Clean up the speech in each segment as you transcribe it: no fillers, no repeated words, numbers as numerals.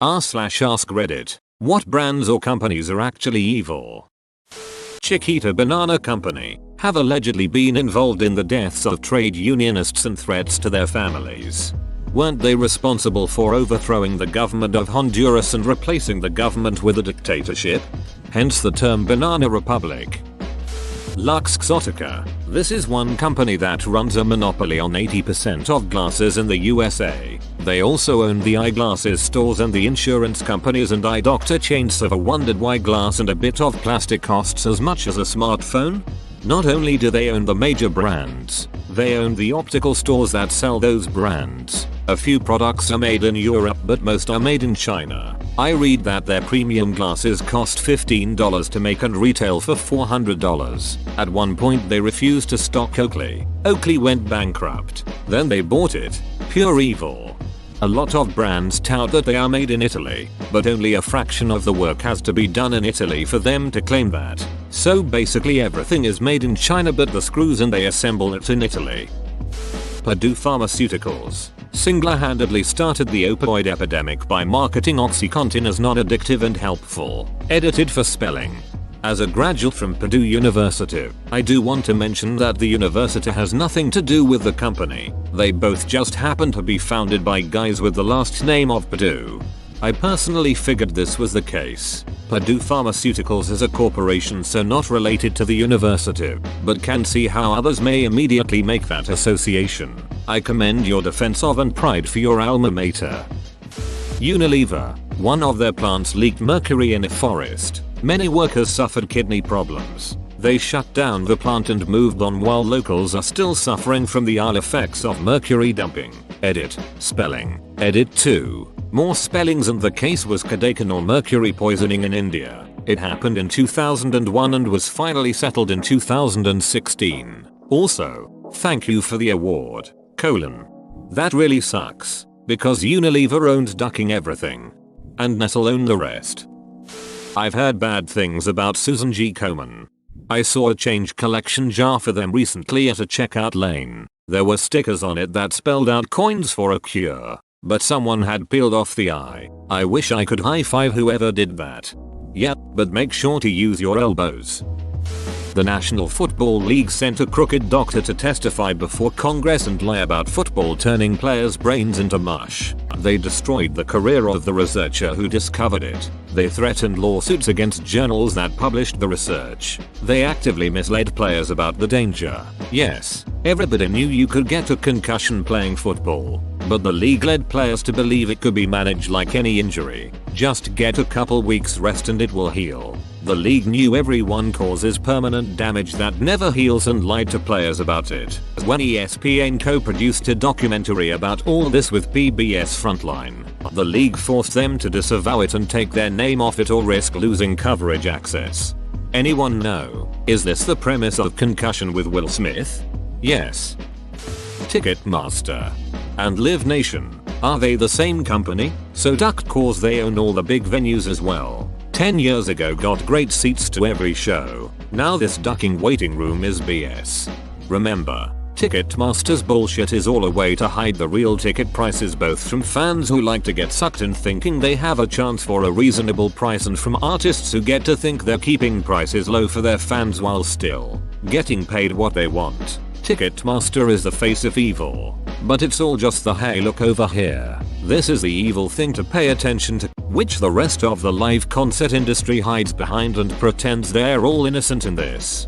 r/ask Reddit. What brands or companies are actually evil? Chiquita Banana Company have allegedly been involved in the deaths of trade unionists and threats to their families. Weren't they responsible for overthrowing the government of Honduras and replacing the government with a dictatorship? Hence the term Banana Republic. Luxottica. This is one company that runs a monopoly on 80% of glasses in the USA. They also own the eyeglasses stores and the insurance companies and eye doctor chains. So ever wondered why glass and a bit of plastic costs as much as a smartphone? Not only do they own the major brands, they own the optical stores that sell those brands. A few products are made in Europe but most are made in China. I read that their premium glasses cost $15 to make and retail for $400. At one point they refused to stock Oakley. Oakley went bankrupt. Then they bought it. Pure evil. A lot of brands tout that they are made in Italy, but only a fraction of the work has to be done in Italy for them to claim that. So basically everything is made in China but the screws and they assemble it in Italy. Purdue Pharmaceuticals single-handedly started the opioid epidemic by marketing OxyContin as non-addictive and helpful. Edited for spelling. As a graduate from Purdue University, I do want to mention that the university has nothing to do with the company. They both just happen to be founded by guys with the last name of Purdue. I personally figured this was the case. Purdue Pharmaceuticals is a corporation so not related to the university, but can see how others may immediately make that association. I commend your defense of and pride for your alma mater. Unilever. One of their plants leaked mercury in a forest. Many workers suffered kidney problems. They shut down the plant and moved on while locals are still suffering from the ill effects of mercury dumping. Edit. Spelling. Edit 2. More spellings and the case was Kodaikanal mercury poisoning in India. It happened in 2001 and was finally settled in 2016. Also, thank you for the award. That really sucks. Because Unilever owns ducking everything. And Nestle own the rest. I've heard bad things about Susan G. Komen. I saw a change collection jar for them recently at a checkout lane. There were stickers on it that spelled out coins for a cure. But someone had peeled off the eye. I wish I could high five whoever did that. Yeah, but make sure to use your elbows. The National Football League sent a crooked doctor to testify before Congress and lie about football turning players' brains into mush. They destroyed the career of the researcher who discovered it. They threatened lawsuits against journals that published the research. They actively misled players about the danger. Yes, everybody knew you could get a concussion playing football. But the league led players to believe it could be managed like any injury. Just get a couple weeks rest and it will heal. The league knew everyone causes permanent damage that never heals and lied to players about it. When ESPN co-produced a documentary about all this with PBS Frontline, the league forced them to disavow it and take their name off it or risk losing coverage access. Anyone know? Is this the premise of Concussion with Will Smith? Yes. Ticketmaster and Live Nation. Are they the same company? So duck cause they own all the big venues as well. 10 years ago got great seats to every show. Now this ducking waiting room is BS. Remember, Ticketmaster's bullshit is all a way to hide the real ticket prices both from fans who like to get sucked in thinking they have a chance for a reasonable price and from artists who get to think they're keeping prices low for their fans while still getting paid what they want. Ticketmaster is the face of evil. But it's all just the hey look over here. This is the evil thing to pay attention to, which the rest of the live concert industry hides behind and pretends they're all innocent in this.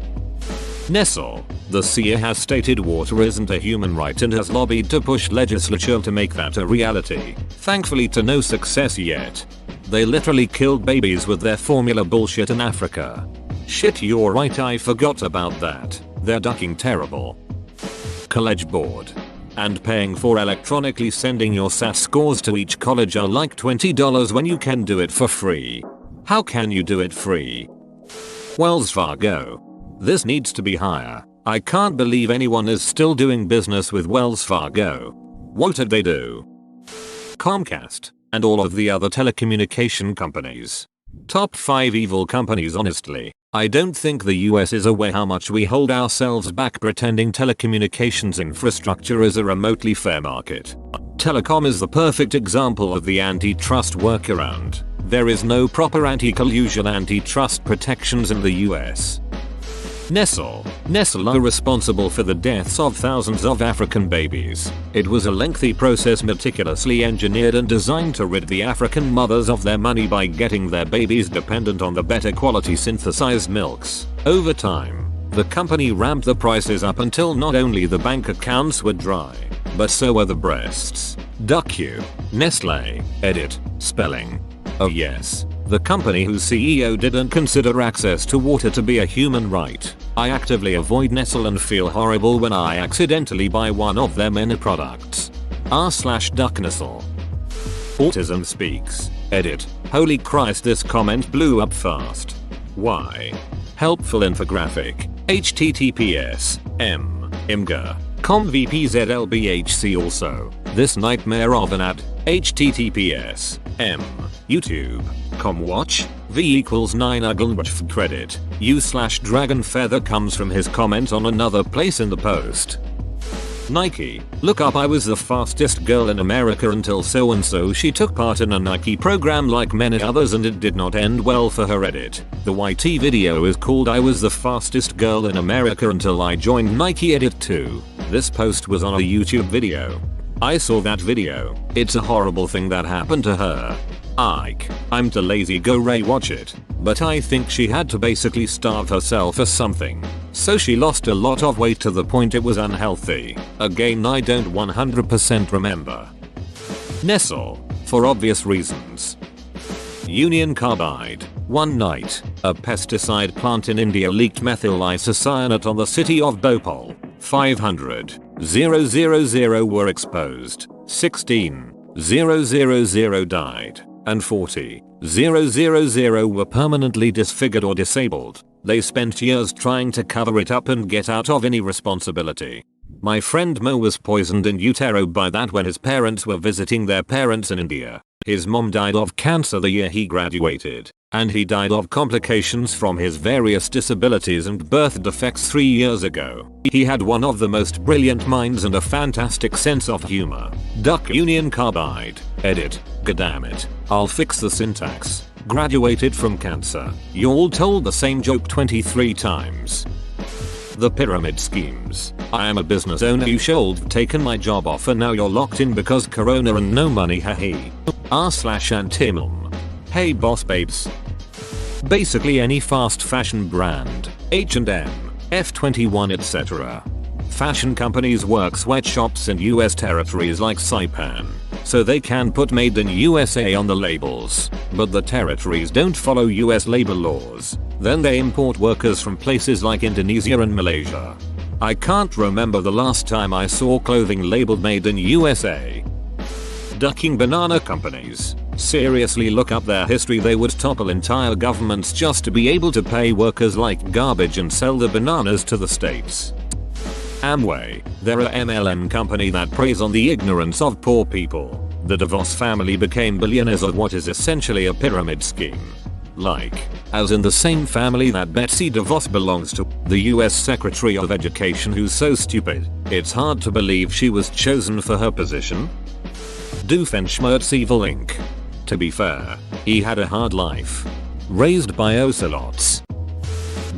Nestle. The CEO has stated water isn't a human right and has lobbied to push legislature to make that a reality. Thankfully to no success yet. They literally killed babies with their formula bullshit in Africa. Shit, you're right, I forgot about that. They're ducking terrible. College Board. And paying for electronically sending your SAT scores to each college are like $20 when you can do it for free. How can you do it free? Wells Fargo. This needs to be higher. I can't believe anyone is still doing business with Wells Fargo. What did they do? Comcast and all of the other telecommunication companies. Top 5 evil companies. Honestly, I don't think the US is aware how much we hold ourselves back pretending telecommunications infrastructure is a remotely fair market. Telecom is the perfect example of the antitrust workaround. There is no proper anti-collusion antitrust protections in the US. Nestle are responsible for the deaths of thousands of African babies. It was a lengthy process meticulously engineered and designed to rid the African mothers of their money by getting their babies dependent on the better quality synthesized milks. Over time, the company ramped the prices up until not only the bank accounts were dry, but so were the breasts. Duck-you. Nestle. Edit. Spelling. Oh yes. The company whose CEO didn't consider access to water to be a human right. I actively avoid Nestle and feel horrible when I accidentally buy one of their many products. r/duck Nestle. Autism Speaks. Edit. Holy Christ, this comment blew up fast. Why? Helpful infographic. https imgur com vpzlbhc. Also, this nightmare of an ad. https youtube.com watch v equals 9 uglnwf credit u/dragon feather comes from his comment on another place in the post. Nike. Look up, I was the fastest girl in America until so and so she took part in a Nike program like many others and it did not end well for her. Edit. The YT video is called I was the fastest girl in America until I joined Nike. Edit 2. This post was on a YouTube video. I saw that video. It's a horrible thing that happened to her. I'm too lazy go rewatch it, but I think she had to basically starve herself or something. So she lost a lot of weight to the point it was unhealthy. Again, I don't 100% remember. Nestle. For obvious reasons. Union Carbide. One night, a pesticide plant in India leaked methyl isocyanate on the city of Bhopal. 500,000 were exposed. 16,000 died. And 40,000 were permanently disfigured or disabled. They spent years trying to cover it up and get out of any responsibility. My friend Mo was poisoned in utero by that when his parents were visiting their parents in India. His mom died of cancer the year he graduated, and he died of complications from his various disabilities and birth defects 3 years ago. He had one of the most brilliant minds and a fantastic sense of humor. Duck Union Carbide. Edit. Goddammit. I'll fix the syntax. Graduated from cancer. You all told the same joke 23 times. The pyramid schemes. I am a business owner, you should have taken my job offer, now you're locked in because corona and no money, hahe. r/antimum. Hey boss babes. Basically any fast fashion brand, H&M, F21 etc. Fashion companies work sweatshops in US territories like Saipan, so they can put made in USA on the labels, but the territories don't follow US labor laws. Then they import workers from places like Indonesia and Malaysia. I can't remember the last time I saw clothing labeled made in USA. Ducking banana companies. Seriously, look up their history. They would topple entire governments just to be able to pay workers like garbage and sell the bananas to the states. Amway. They're a MLM company that preys on the ignorance of poor people. The DeVos family became billionaires of what is essentially a pyramid scheme. Like, as in the same family that Betsy DeVos belongs to, the US Secretary of Education, who's so stupid, it's hard to believe she was chosen for her position. Doofenshmirtz Evil Inc. To be fair, he had a hard life. Raised by ocelots.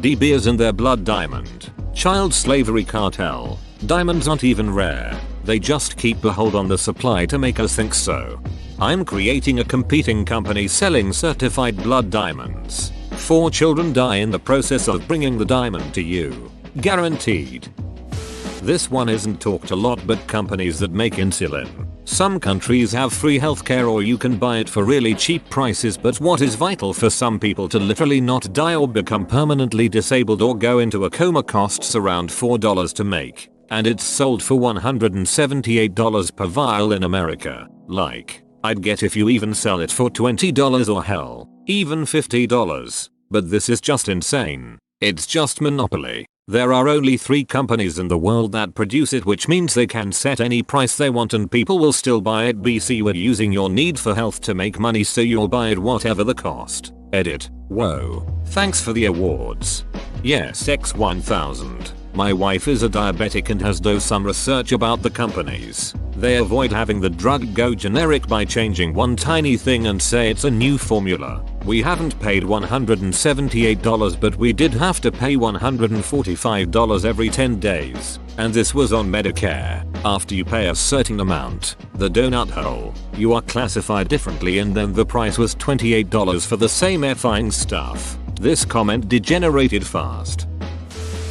De Beers in their blood. Diamond. Child slavery cartel. Diamonds aren't even rare. They just keep a hold on the supply to make us think so. I'm creating a competing company selling certified blood diamonds. 4 children die in the process of bringing the diamond to you. Guaranteed. This one isn't talked a lot, but companies that make insulin. Some countries have free healthcare or you can buy it for really cheap prices, but what is vital for some people to literally not die or become permanently disabled or go into a coma costs around $4 to make, and it's sold for $178 per vial in America. Like, I'd get if you even sell it for $20 or hell, even $50. But this is just insane. It's just monopoly. There are only 3 companies in the world that produce it, which means they can set any price they want and people will still buy it. BC, we're using your need for health to make money, so you'll buy it whatever the cost. Edit. Whoa, thanks for the awards. Yes, X1000. My wife is a diabetic and has done some research about the companies. They avoid having the drug go generic by changing one tiny thing and say it's a new formula. We haven't paid $178, but we did have to pay $145 every 10 days. And this was on Medicare. After you pay a certain amount, the donut hole, you are classified differently, and then the price was $28 for the same effing stuff. This comment degenerated fast.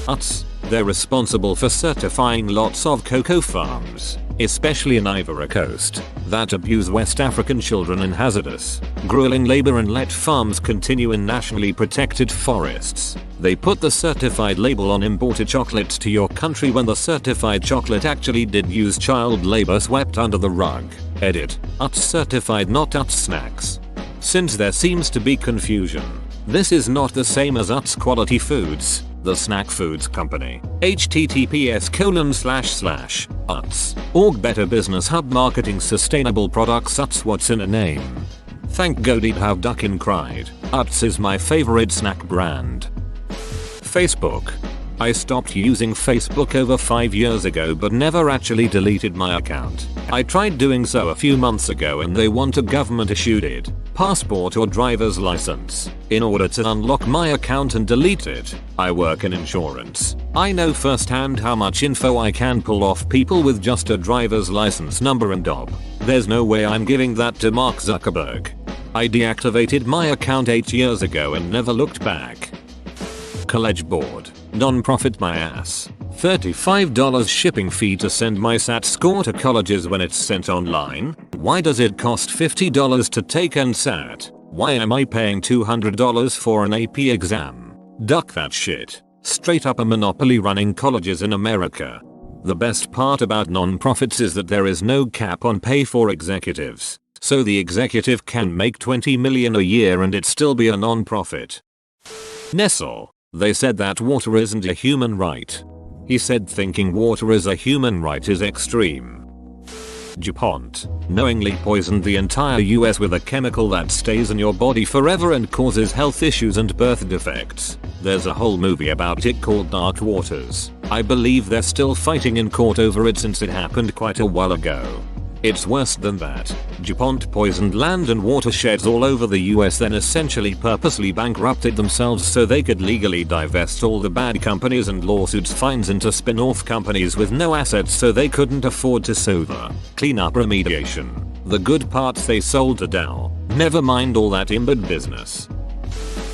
Utz. They're responsible for certifying lots of cocoa farms, especially in Ivory Coast, that abuse West African children in hazardous, grueling labor and let farms continue in nationally protected forests. They put the certified label on imported chocolates to your country when the certified chocolate actually did use child labor swept under the rug. Edit. Utz certified, not Utz snacks. Since there seems to be confusion, this is not the same as Utz Quality Foods, the snack foods company. https://Utz.org Better Business Hub Marketing Sustainable Products. Utz, what's in a name? Thank God it have duckin' cried. Utz is my favorite snack brand. Facebook. I stopped using Facebook over 5 years ago but never actually deleted my account. I tried doing so a few months ago and they want a government issued passport or driver's license in order to unlock my account and delete it. I work in insurance. I know firsthand how much info I can pull off people with just a driver's license number and DOB. There's no way I'm giving that to Mark Zuckerberg. I deactivated my account 8 years ago and never looked back. College Board. Non-profit my ass. $35 shipping fee to send my SAT score to colleges when it's sent online? Why does it cost $50 to take NSAT? Why am I paying $200 for an AP exam? Duck that shit. Straight up a monopoly running colleges in America. The best part about non-profits is that there is no cap on pay for executives. So the executive can make $20 million a year and it still be a non-profit. Nestle. They said that water isn't a human right. He said thinking water is a human right is extreme. DuPont knowingly poisoned the entire US with a chemical that stays in your body forever and causes health issues and birth defects. There's a whole movie about it called Dark Waters. I believe they're still fighting in court over it since it happened quite a while ago. It's worse than that. DuPont poisoned land and watersheds all over the US, then essentially purposely bankrupted themselves so they could legally divest all the bad companies and lawsuits fines into spin-off companies with no assets so they couldn't afford to sue the cleanup remediation. The good parts they sold to Dow. Never mind all that embed business.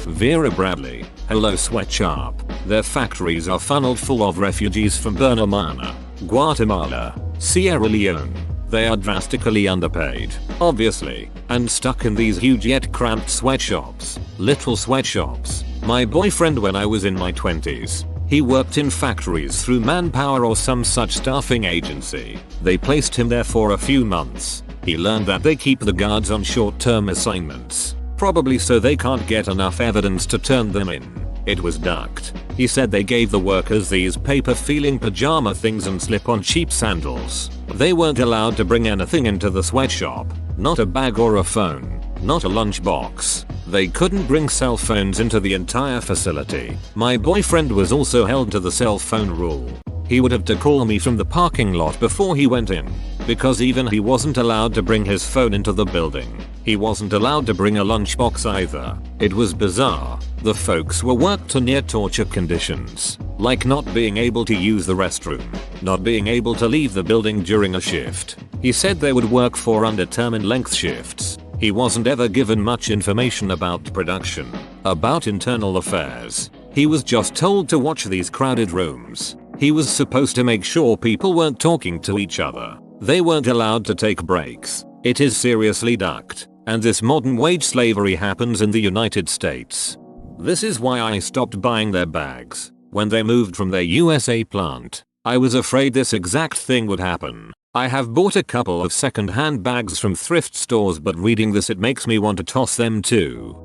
Vera Bradley. Hello Sweatshop. Their factories are funneled full of refugees from Burma, Guatemala, Sierra Leone. They are drastically underpaid, obviously, and stuck in these huge yet cramped sweatshops. Little sweatshops. My boyfriend when I was in my 20s. He worked in factories through Manpower or some such staffing agency. They placed him there for a few months. He learned that they keep the guards on short-term assignments, probably so they can't get enough evidence to turn them in. It was ducked. He said they gave the workers these paper-feeling pajama things and slip-on cheap sandals. They weren't allowed to bring anything into the sweatshop. Not a bag or a phone. Not a lunchbox. They couldn't bring cell phones into the entire facility. My boyfriend was also held to the cell phone rule. He would have to call me from the parking lot before he went in, because even he wasn't allowed to bring his phone into the building. He wasn't allowed to bring a lunchbox either. It was bizarre. The folks were worked to near torture conditions, like not being able to use the restroom, not being able to leave the building during a shift. He said they would work for undetermined length shifts. He wasn't ever given much information about production, about internal affairs. He was just told to watch these crowded rooms. He was supposed to make sure people weren't talking to each other. They weren't allowed to take breaks. It is seriously ducked. And this modern wage slavery happens in the United States. This is why I stopped buying their bags. When they moved from their USA plant, I was afraid this exact thing would happen. I have bought a couple of second-hand bags from thrift stores, but reading this it makes me want to toss them too.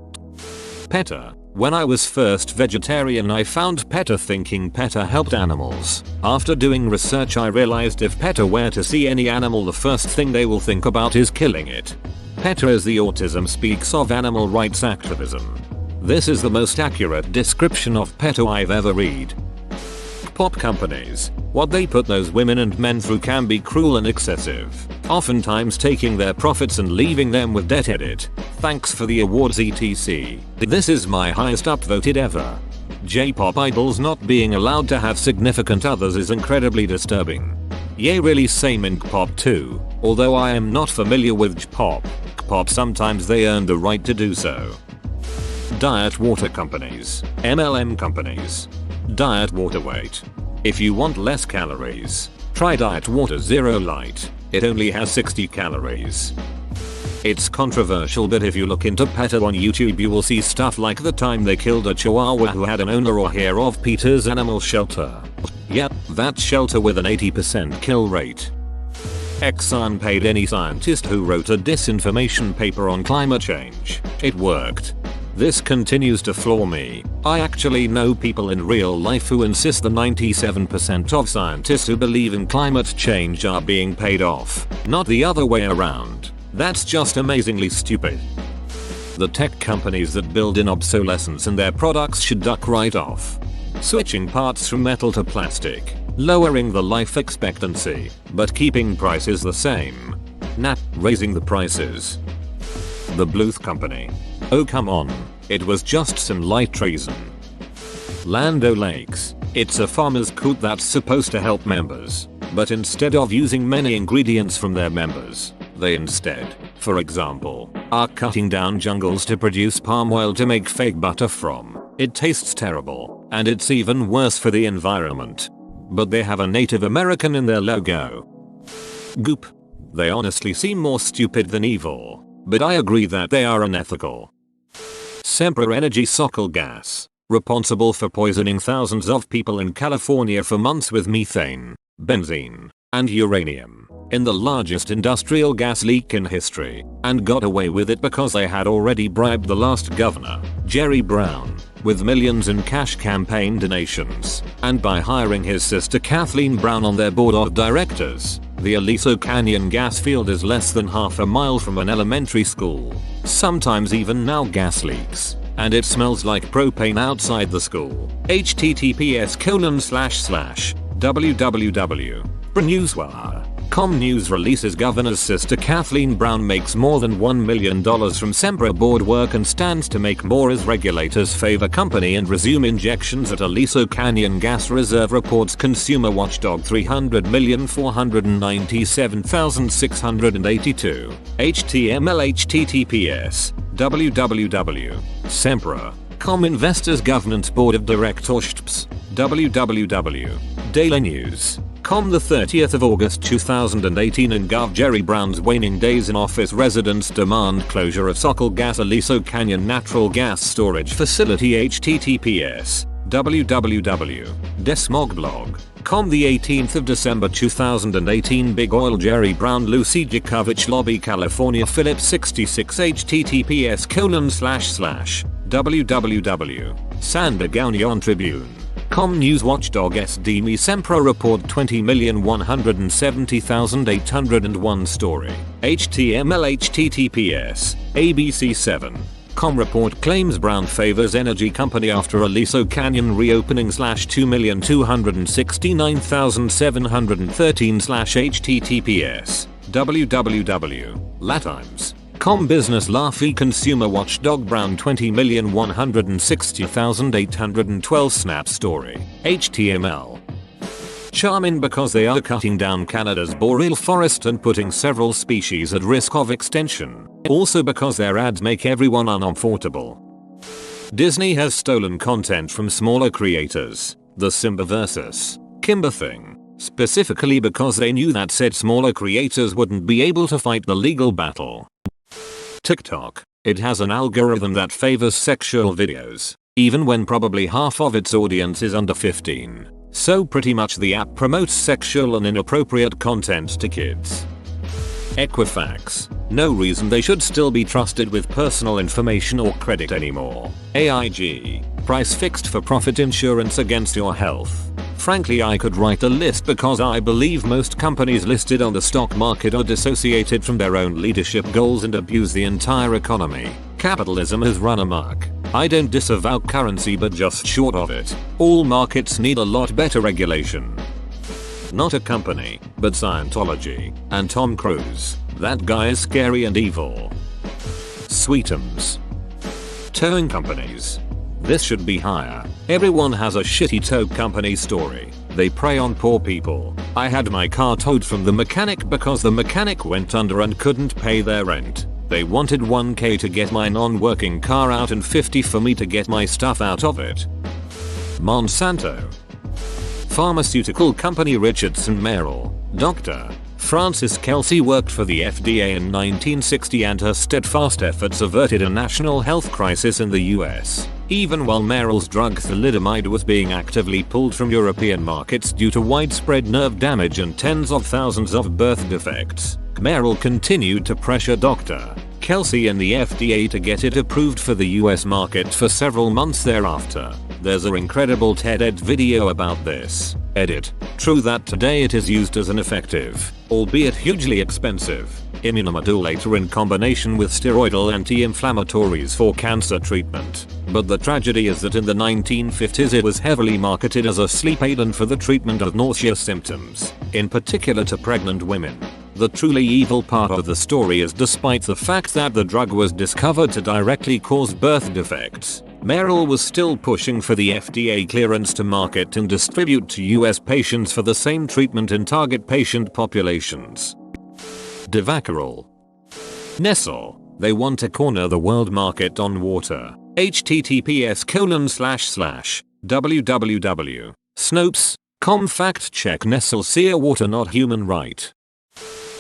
PETA. When I was first vegetarian I found PETA thinking PETA helped animals. After doing research I realized if PETA were to see any animal the first thing they will think about is killing it. PETA as the autism speaks of animal rights activism. This is the most accurate description of pedo I've ever read. Pop companies. What they put those women and men through can be cruel and excessive, oftentimes taking their profits and leaving them with debt. Edit. Thanks for the awards etc. This is my highest upvoted ever. J-pop idols not being allowed to have significant others is incredibly disturbing. Yeah, really same in K-pop too, although I am not familiar with J-pop. K-pop sometimes they earn the right to do so. Diet water companies. MLM companies. Diet water weight. If you want less calories, try Diet Water Zero Light. It only has 60 calories. It's controversial, but if you look into PETA on YouTube you will see stuff like the time they killed a chihuahua who had an owner or care of Peter's animal shelter. Yep, that shelter with an 80% kill rate. Exxon paid any scientist who wrote a disinformation paper on climate change. It worked. This continues to floor me. I actually know people in real life who insist the 97% of scientists who believe in climate change are being paid off, not the other way around. That's just amazingly stupid. The tech companies that build in obsolescence in their products should duck right off. Switching parts from metal to plastic, lowering the life expectancy, but keeping prices the same. Nah, raising the prices. The Bluth Company. Oh come on, it was just some light treason. Land O'Lakes. It's a farmer's coop that's supposed to help members, but instead of using many ingredients from their members, they instead, for example, are cutting down jungles to produce palm oil to make fake butter from. It tastes terrible, and it's even worse for the environment. But they have a Native American in their logo. Goop. They honestly seem more stupid than evil, but I agree that they are unethical. Sempra Energy Sokol gas, responsible for poisoning thousands of people in California for months with methane, benzene, and uranium, in the largest industrial gas leak in history, and got away with it because they had already bribed the last governor, Jerry Brown, with millions in cash campaign donations, and by hiring his sister Kathleen Brown on their board of directors. The Aliso Canyon gas field is less than half a mile from an elementary school. Sometimes even now gas leaks, and it smells like propane outside the school. https://www.newswire.com news releases governor's sister Kathleen Brown makes more than $1 million from Sempra board work and stands to make more as regulators favor company and resume injections at Aliso Canyon Gas Reserve, reports consumer watchdog. 300,497,682. https www.sempra.com investors governance board of directors www.dailynews.com the 30th of August 2018 in Gov. Jerry Brown's waning days in office, residents demand closure of Sokol Gas Aliso Canyon natural gas storage facility. https www.desmogblog.com the 18th of December 2018 Big Oil Jerry Brown Lucy Djokovic lobby California Phillips 66 https://www.San Tribune.com news watchdog SDME Sempra report 20,170,801 story. HTML https abc7.com report claims Brown favors energy company after Aliso Canyon reopening /2,269,713 /https www.latimes.com business Laffy consumer watchdog Brown 20,160,812 snap story. HTML charming because they are cutting down Canada's boreal forest and putting several species at risk of extinction. Also because their ads make everyone uncomfortable. Disney has stolen content from smaller creators. The Simba vs. Kimba thing. Specifically because they knew that said smaller creators wouldn't be able to fight the legal battle. TikTok. It has an algorithm that favors sexual videos, even when probably half of its audience is under 15. So pretty much the app promotes sexual and inappropriate content to kids. Equifax. No reason they should still be trusted with personal information or credit anymore. AIG. Price fixed for profit insurance against your health. Frankly, I could write a list because I believe most companies listed on the stock market are dissociated from their own leadership goals and abuse the entire economy. Capitalism has run amok. I don't disavow currency but just short of it. All markets need a lot better regulation. Not a company, but Scientology and Tom Cruise. That guy is scary and evil. Sweetums. Towing companies. This should be higher. Everyone has a shitty tow company story. They prey on poor people. I had my car towed from the mechanic because the mechanic went under and couldn't pay their rent. They wanted 1k to get my non-working car out and 50 for me to get my stuff out of it. Monsanto. Pharmaceutical company Richardson Merrill. Dr. Frances Kelsey worked for the FDA in 1960 and her steadfast efforts averted a national health crisis in the US. Even while Merrill's drug thalidomide was being actively pulled from European markets due to widespread nerve damage and tens of thousands of birth defects, Merrill continued to pressure Dr. Kelsey and the FDA to get it approved for the US market for several months thereafter. There's an incredible TED video about this. Edit. True that today it is used as an effective, albeit hugely expensive, immunomodulator in combination with steroidal anti-inflammatories for cancer treatment. But the tragedy is that in the 1950s it was heavily marketed as a sleep aid and for the treatment of nausea symptoms, in particular to pregnant women. The truly evil part of the story is despite the fact that the drug was discovered to directly cause birth defects, Merrill was still pushing for the FDA clearance to market and distribute to US patients for the same treatment in target patient populations. Devacrol. Nestle. They want to corner the world market on water. https://www. Snopes.com fact check Nestle Sea water not human right.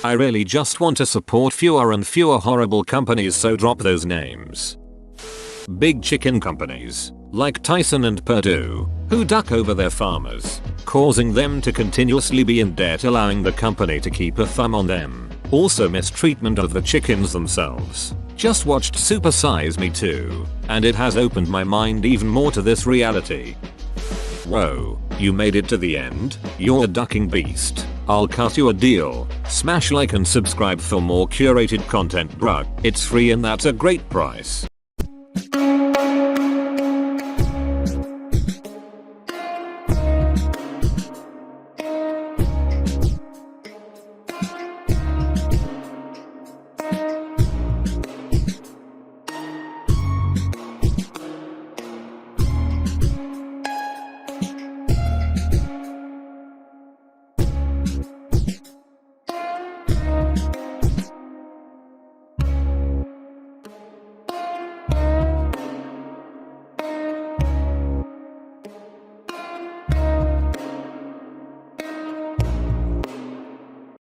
I really just want to support fewer and fewer horrible companies, so drop those names. Big chicken companies, like Tyson and Perdue, who duck over their farmers, causing them to continuously be in debt, allowing the company to keep a thumb on them. Also mistreatment of the chickens themselves. Just watched Super Size Me 2, and it has opened my mind even more to this reality. Whoa, you made it to the end? You're a ducking beast. I'll cut you a deal. Smash like and subscribe for more curated content, bruh. It's free and that's a great price.